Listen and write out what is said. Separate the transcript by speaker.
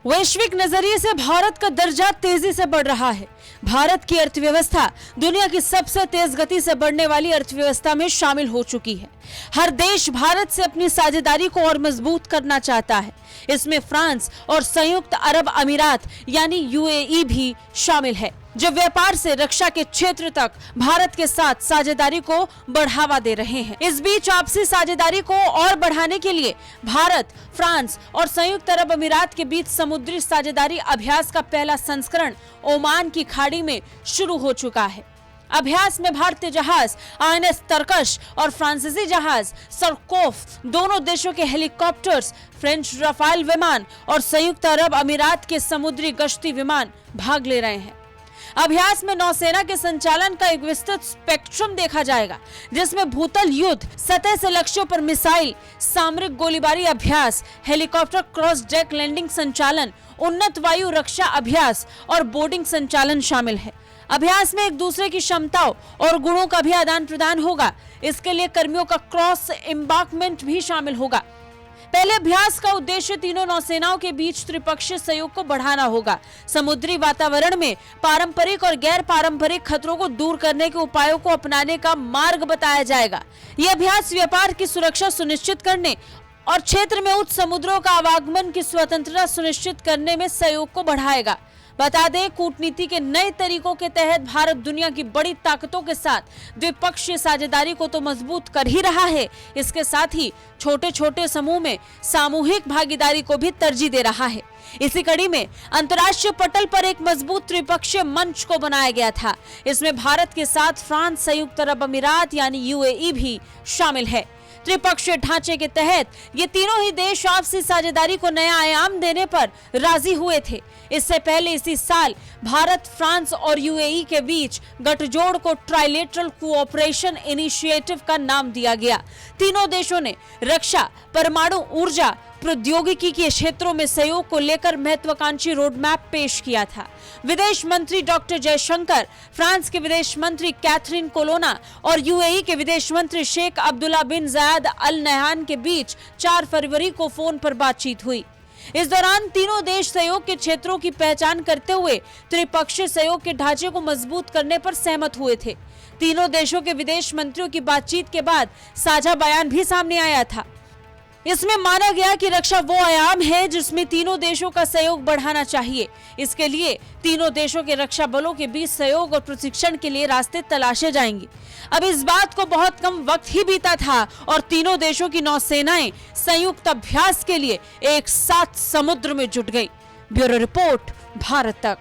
Speaker 1: वैश्विक नजरिए से भारत का दर्जा तेजी से बढ़ रहा है। भारत की अर्थव्यवस्था दुनिया की सबसे तेज गति से बढ़ने वाली अर्थव्यवस्था में शामिल हो चुकी है। हर देश भारत से अपनी साझेदारी को और मजबूत करना चाहता है। इसमें फ्रांस और संयुक्त अरब अमीरात यानी यूएई भी शामिल है, जो व्यापार से रक्षा के क्षेत्र तक भारत के साथ साझेदारी को बढ़ावा दे रहे हैं। इस बीच आपसी साझेदारी को और बढ़ाने के लिए भारत, फ्रांस और संयुक्त अरब अमीरात के बीच समुद्री साझेदारी अभ्यास का पहला संस्करण ओमान की खाड़ी में शुरू हो चुका है। अभ्यास में भारतीय जहाज आईएनएस तरकश और फ्रांसीसी जहाज सरकोफ, दोनों देशों के हेलीकॉप्टर्स, फ्रेंच रफाल विमान और संयुक्त अरब अमीरात के समुद्री गश्ती विमान भाग ले रहे हैं। अभ्यास में नौसेना के संचालन का एक विस्तृत स्पेक्ट्रम देखा जाएगा, जिसमें भूतल युद्ध, सतह से लक्ष्यों पर मिसाइल, सामरिक गोलीबारी अभ्यास, हेलीकॉप्टर क्रॉस डेक लैंडिंग संचालन, उन्नत वायु रक्षा अभ्यास और बोर्डिंग संचालन शामिल है। अभ्यास में एक दूसरे की क्षमताओं और गुणों का भी आदान प्रदान होगा। इसके लिए कर्मियों का क्रॉस एम्बार्कमेंट भी शामिल होगा। पहले अभ्यास का उद्देश्य तीनों नौसेनाओं के बीच त्रिपक्षीय सहयोग को बढ़ाना होगा। समुद्री वातावरण में पारंपरिक और गैर पारंपरिक खतरों को दूर करने के उपायों को अपनाने का मार्ग बताया जाएगा। यह अभ्यास व्यापार की सुरक्षा सुनिश्चित करने और क्षेत्र में उच्च समुद्रों का आवागमन की स्वतंत्रता सुनिश्चित करने में सहयोग को बढ़ाएगा। बता दें, कूटनीति के नए तरीकों के तहत भारत दुनिया की बड़ी ताकतों के साथ द्विपक्षीय साझेदारी को तो मजबूत कर ही रहा है, इसके साथ ही छोटे छोटे समूह में सामूहिक भागीदारी को भी तरजीह दे रहा है। इसी कड़ी में अंतर्राष्ट्रीय पटल पर एक मजबूत त्रिपक्षीय मंच को बनाया गया था। इसमें भारत के साथ फ्रांस, संयुक्त अरब अमीरात यानी यूएई भी शामिल है। त्रिपक्षीय ढांचे के तहत ये तीनों ही देश आपसी साझेदारी को नया आयाम देने पर राजी हुए थे। इससे पहले इसी साल भारत, फ्रांस और यूएई के बीच गठजोड़ को ट्राइलेटरल कोऑपरेशन इनिशिएटिव का नाम दिया गया। तीनों देशों ने रक्षा, परमाणु ऊर्जा, प्रौद्योगिकी के क्षेत्रों में सहयोग को लेकर महत्वाकांक्षी रोडमैप पेश किया था। विदेश मंत्री डॉक्टर जयशंकर, फ्रांस के विदेश मंत्री कैथरीन कोलोना और यूएई के विदेश मंत्री शेख अब्दुल्ला बिन जायद अल नहयान के बीच 4 फरवरी को फोन पर बातचीत हुई। इस दौरान तीनों देश सहयोग के क्षेत्रों की पहचान करते हुए त्रिपक्षीय सहयोग के ढांचे को मजबूत करने पर सहमत हुए थे। तीनों देशों के विदेश मंत्रियों की बातचीत के बाद साझा बयान भी सामने आया था। इसमें माना गया कि रक्षा वो आयाम है जिसमें तीनों देशों का सहयोग बढ़ाना चाहिए। इसके लिए तीनों देशों के रक्षा बलों के बीच सहयोग और प्रशिक्षण के लिए रास्ते तलाशे जाएंगे। अब इस बात को बहुत कम वक्त ही बीता था और तीनों देशों की नौसेनाएं संयुक्त अभ्यास के लिए एक साथ समुद्र में जुट गई। ब्यूरो रिपोर्ट, भारत तक।